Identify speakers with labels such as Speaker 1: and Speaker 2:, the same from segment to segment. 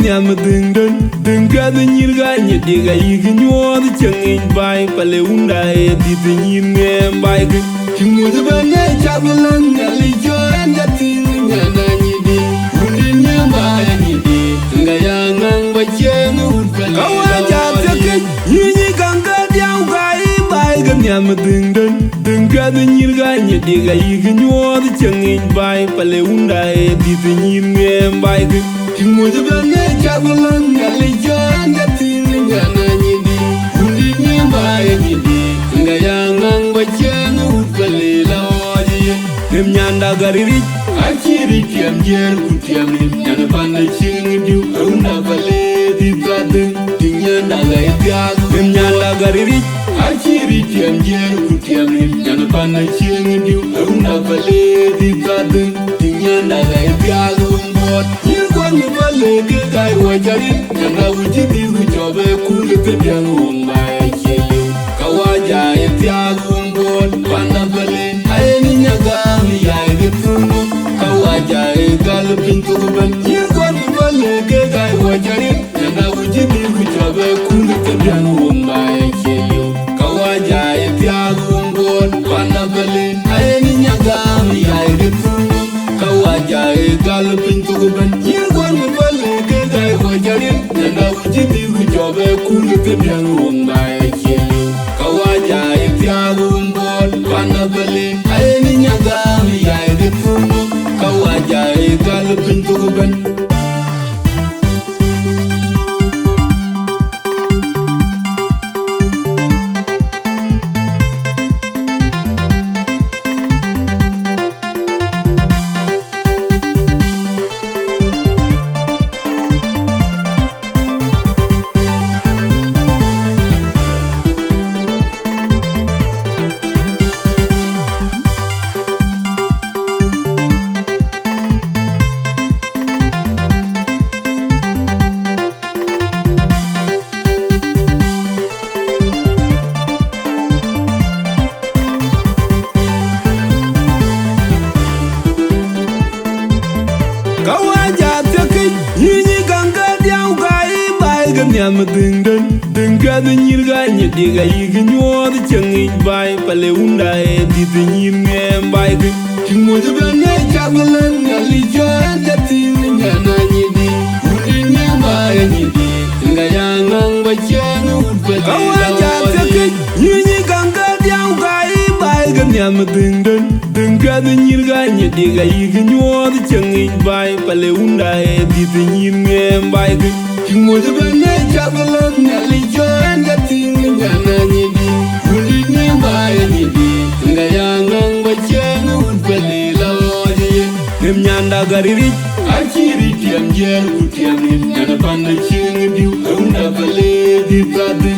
Speaker 1: nyam ding ga the Nyiir ga nyidi ga yignyo the changin bai pale unda e di the Nyiir nge bai ga chimu the bane chabulan gali jo anda tin nyana nyidi undin nyamba nyidi nga yangang ba chenu kawa ja take yini kanga diau ga i bai ga nyam ding ga the Nyiir ga nyidi ga yignyo the changin bai pale unda e di the Nyiir nge bai ga chimu the bane chabulan gali jo anda tin nyana nyidi undin nyamba nyidi nga yangang ba chenu Nyanda gariri achiri tiam jer kutiam ni nyana panda chingi diu aunda vale di brade nyanda gai tiago nyanda gariri achiri tiam jer kutiam ni nyana panda chingi diu aunda vale di brade nyanda gai tiago mbot Nyiir kon mi vale ke gai wajari nyanda uji di ujobe kule ke diang umbai chelu kawaja tiago mbot panda vale ayeni nyaga kawaja e galpin to ban Nyiir kon vale ke gai wajari na uji bi kujabe kulu te bian wumba e chelu kawaja e tiago ngon bana vale ayeni nyaga mi ai de kawaja e galpin to ban Nyiir kon vale ke gai wajari na uji bi kujabe kulu te bian wumba e chelu kawaja e tiago ngon bana vale ayeni nyaga mi ai de kawaja e galpin to ban nyam ding ga the Nyiir ga nyidi ga yignyo the changin bai pale unda e di the Nyiir nge bai ga chimu the bane chabulan gali jo anda tin nyana nyidi undin nyamba nyidi nga yangang ba chenu kawaja take yini kanga diau ga i bai ga nyam ding ga the Nyiir ga nyidi ga yignyo the changin bai pale unda e di the Nyiir nge bai ga chimu the bane chabulan gali jo anda tin nyana nyidi undin nyamba nyidi nga yangang ba chenu pale laoje nyanda gariri achiri tiam jer kutiam ni nyana panda chingi diu aunda vale di brade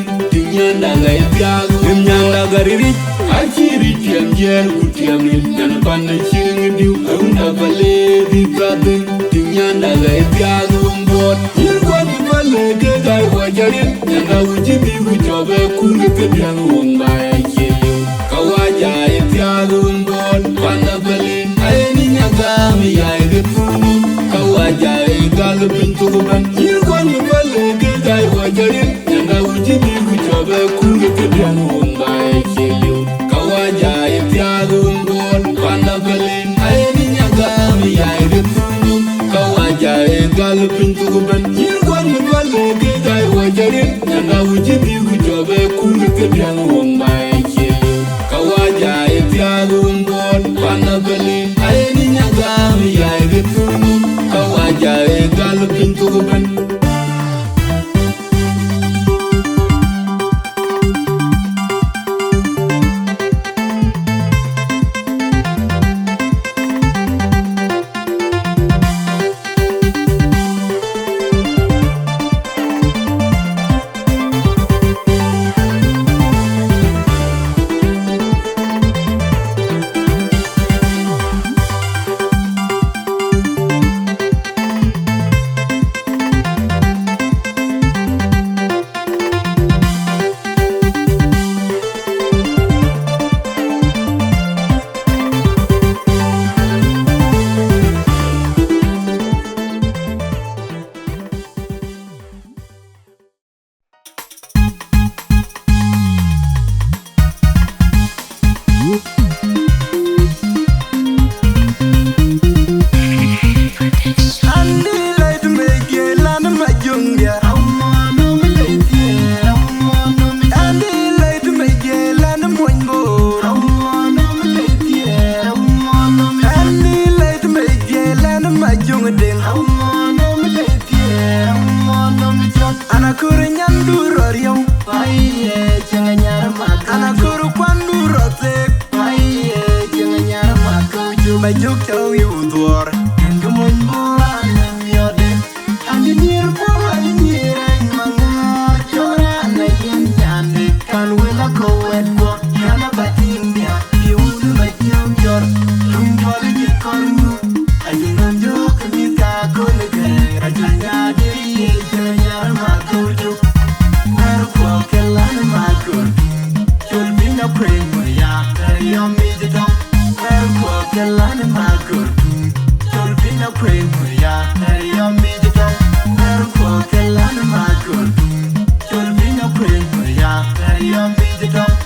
Speaker 1: nyanda gai tiago nyanda gariri achiri tiam jer kutiam ni nyana panda chingi diu aunda vale di brade nyanda gai tiago mbot Nyiir kon vale ke gai wajari nyanda uji di ujobe kule ke diang wumba e chelu kawaja e tiago mbot panda vale ayeni nyaga mi ai de kawaja e galpin to ban Nyiir kon vale ke gai wajari nyanda uji di ujobe kule ke diang wumba e chelu kawaja e tiago mbot panda vale ayeni nyaga mi ai de kawaja e galpin to ban Nyiir kon vale ke gai wajari nyanda uji di ujobe kule ke diang wumba e chelu kawaja e tiago mbot panda vale ayeni nyaga mi ai de kawaja e galpin to ban
Speaker 2: Anakuru nyandurorio Waiye chenga nyara maka Anakuru kwandurote Waiye chenga nyara maka Juba juk chow yudwar Kenga munbura yode Andi Nyiir andi Nyiir mangar Chora na yen yande Kan wela kowet kwa Kana batindia Yulu majum jor Rumjoli jikornu Aji nunjuk Mika kunige Rajanya diri chenga nyara maka ujuk Meru kwa kelana makur Chul binga prema ya Kariyo mijidong Meru kwa kelana makur Chul binga prema ya Kariyo mijidong Meru kwa kelana makur Chul binga prema ya Kariyo mijidong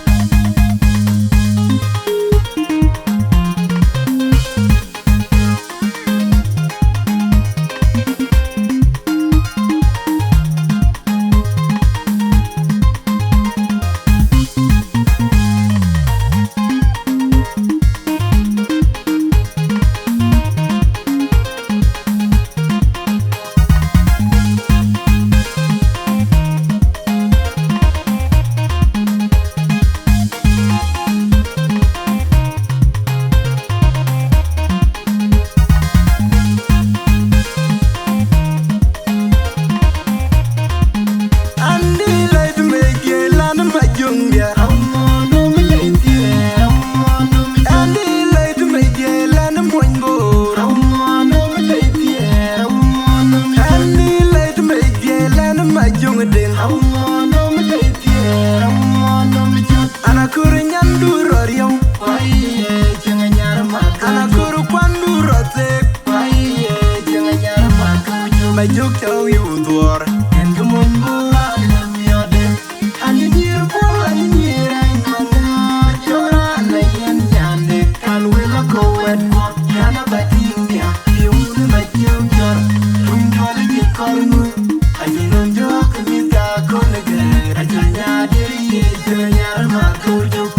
Speaker 2: Anakuru nyandurorio Waiye chenga nyara maka Anakuru kwandurote Waiye chenga nyara maka Juba juk chow yudwar Kenga munbura yode Andi Nyiir andi Nyiir mangar Chora na yen yande Kan wela kowet kwa Kana batindia Yulu majum jor Rumjoli jikornu Aji nunjuk Mika kunige Rajanya diri chenga nyara maka ujuk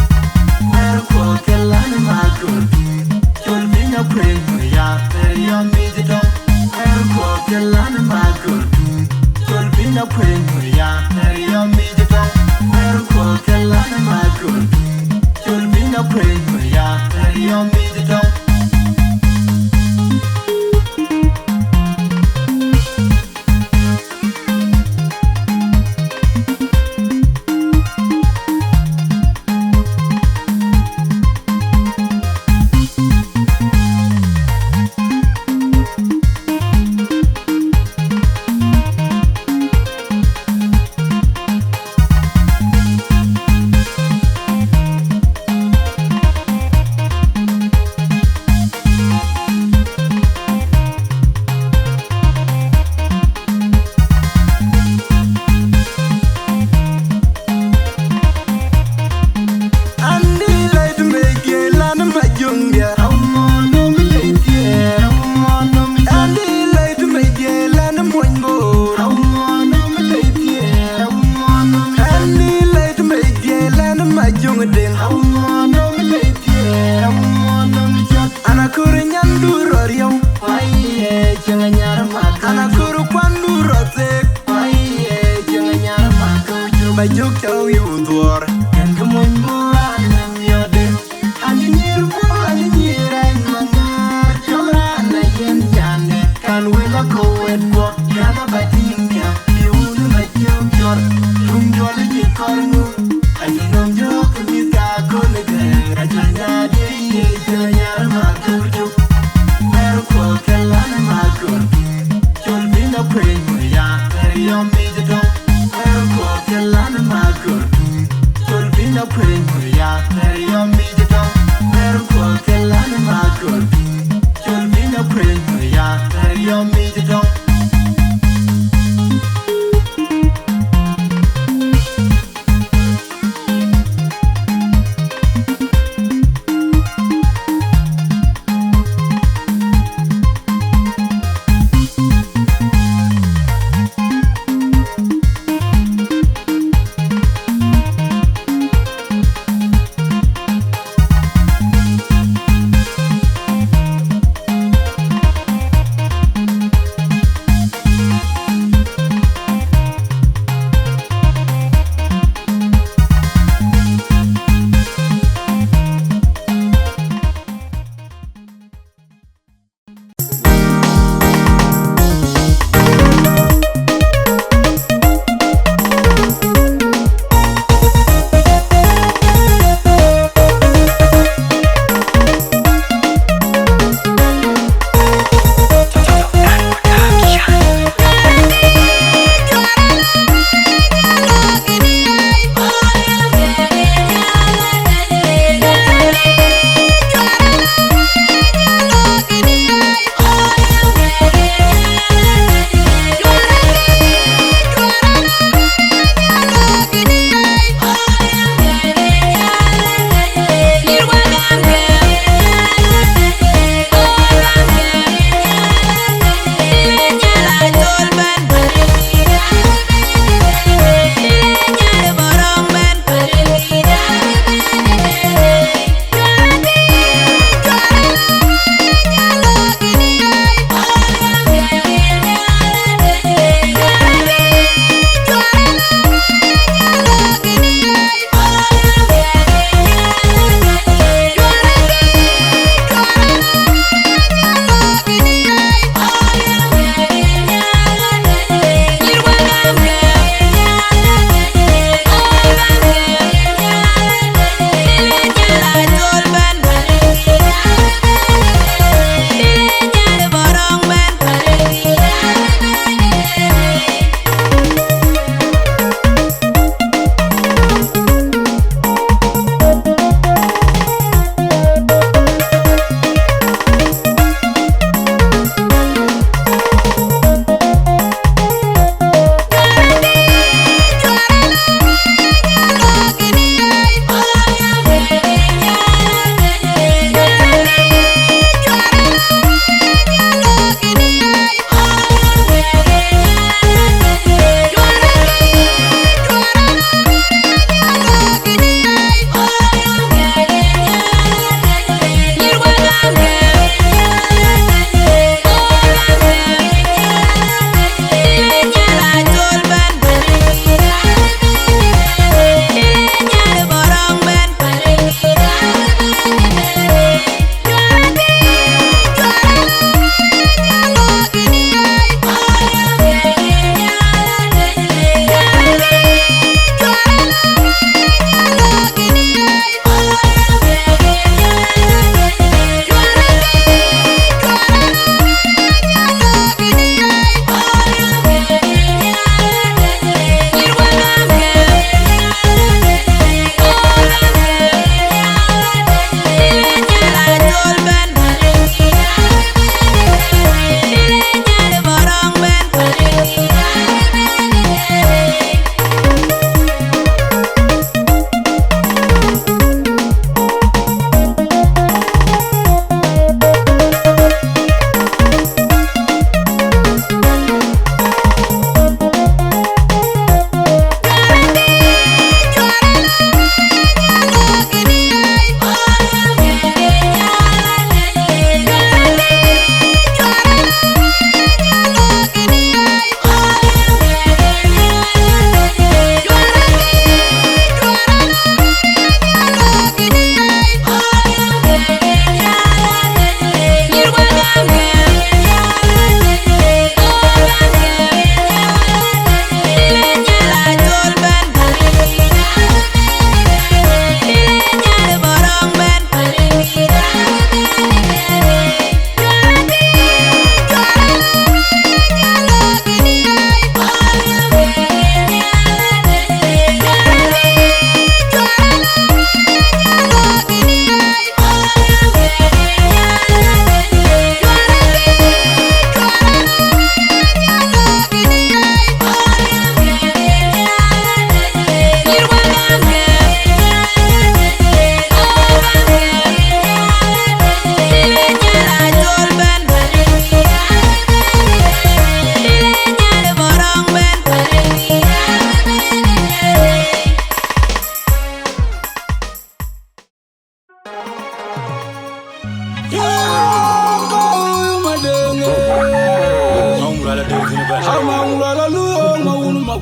Speaker 2: Meru kwa kelana makur Chul binga prema ya Kariyo mijidong Meru kwa kelana makur Chul binga prema ya Kariyo mijidong Meru kwa kelana makur Chul binga prema ya Kariyo mijidong Anakuru nyandurorio Waiye chenga nyara maka Anakuru kwandurote Waiye chenga nyara maka Juba juk chow yudwar Kenga munbura yode Andi Nyiir andi Nyiir mangar Chora na yen yande Kan wela kowet kwa Kana batindia Yulu majum jor Rumjoli jikornu Aji nunjuk Mika kunige Rajanya diri chenga nyara maka ujuk Meru kwa kelana makur Chul binga prema ya Kariyo mijidong Meru kwa kelana makur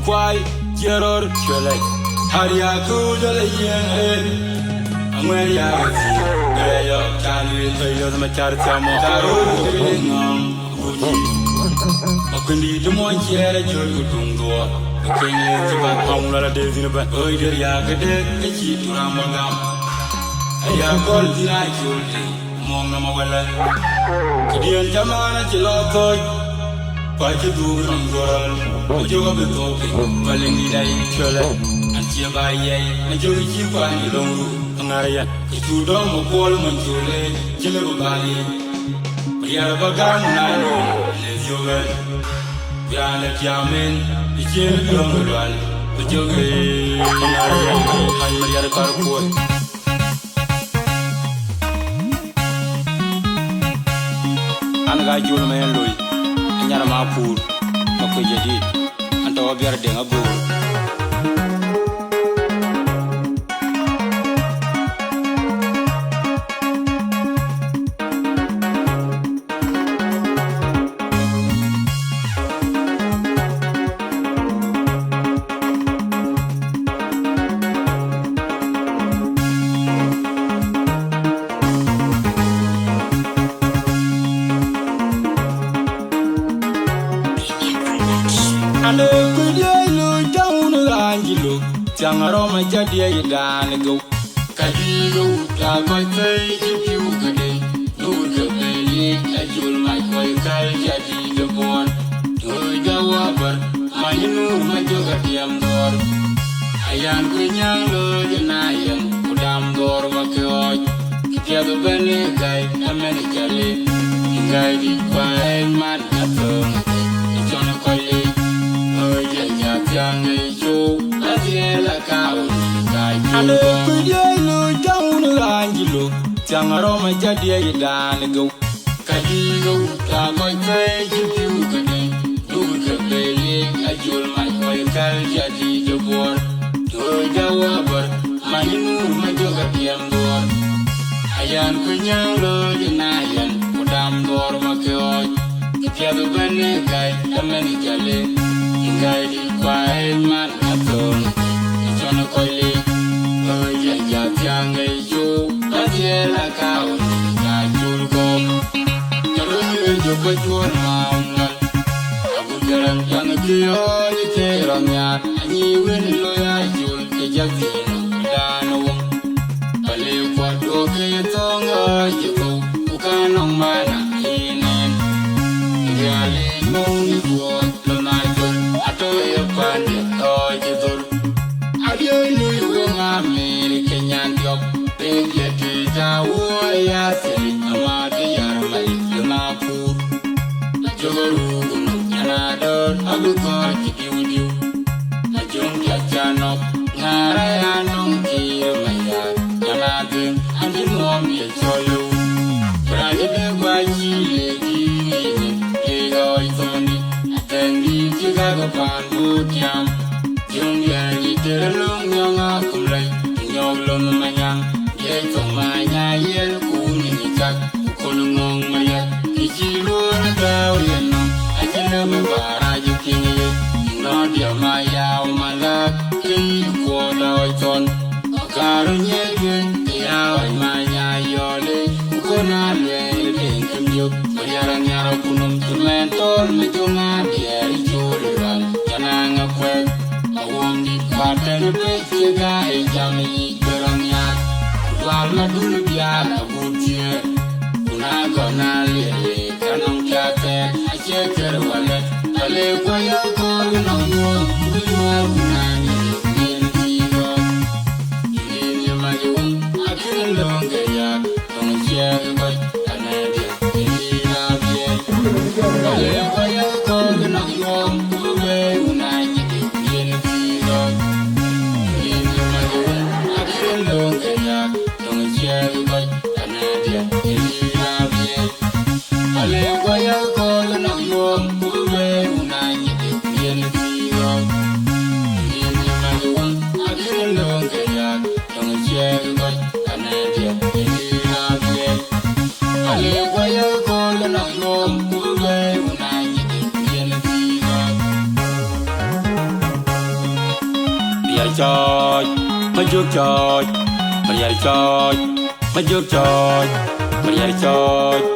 Speaker 1: kwai jeror chole haria ku jole yen Amelia Gayo Chani Tayo the Macharamo Okundi the Monchiera Jurgutungo the King is about Pamela Days in a bad Oider Yakade the Chief Ramagam Ayakol Dina Chulti Mona Mawala Kadian Jamana Chiloto Pachadu Rangol Ojoga Bitopi Palinida Chola and Chiabaye and Jogi Chipa and Longu Angaria, Kitudom of Paul Manjule, Chilabali, Yarabagam Nano, Lesiogan, Yana Jamin, the Chil Longual, the Jogi, Angaria, and Maria Carport. Anga Julman Louis, and Yaramapur, Makoyadi, and Tobia Dengabu. Jangaroma Jadia Danigo Kadigo, Tagoy Pay, you Gade, Luka Pay, Ajul Michael Kai Jadi the Born, Toya Waber, Mayunu, Majogatiam Dor, Ayan Quinyan Lodinayan, Udam Dor Makoi, Kiago Bene Guy, Americali, Guided by Mad Atom, John Coyle, Oya Yang Joe. And the Kudilu down Angelo, Jangaroma Jadia Danigo, Kadigo, Tagoy Pay, you Gade, Luka Pay, Ajul Michael Kai Jadi the Born, Toya Waber, Mayunu, Majogatiam Dor, Ayan Quinyan Lodinayan, Udam Dor Makoi, Kiago Bene Guy, Americali, Guided by Man Atom, John Coyle, Oya Yang Joe, Adiela Cow, Gajulgo, Tolu Jopatuan Mountain, Abugaran Yanakio, the Teramia, and you will lawyer Jul, the Jackino, Dano, Paleek, okay, Tonga, Jiko, Ukan Mana, Inen, Yali, Moni, Atoya Pandi, Toy, Adio, American Yank, Big Yetita, Warrior, Amadi, Yarmai, Napu, Joru, Yanador, Abuka, you, a junk Yachano, Narayanum, Maya, Yanadin, and the mom, Yacholo, Branded by Lady, Lady, Chicago Pandu Jam, Junior, little young Akulay, Yolon Mayan, Yet of Maya, Yel Kunikak, Kolung Maya, Ichiro, Gaudiano, I tell me where I you king, not your Maya, Malak, King, Quadoiton, Karan Yagan, Yao, Maya, Yole, Ukona, King, you, Yaran Yarakunum, to mentor, Mituna, Yananga Quack, a wounded partner, the guy, Jamie, Berania, Walma Dulubia, a good year, Unago Nali, Canon Cat, a checker wallet, a lake where you're calling on you, we are Nani, in your Mayon, I feel longer yard, don't share, but an idea, in love, yet. Why you're calling on you? Yeah. choy, majuk choy, Mariari choy, majuk choy, Mariari choy.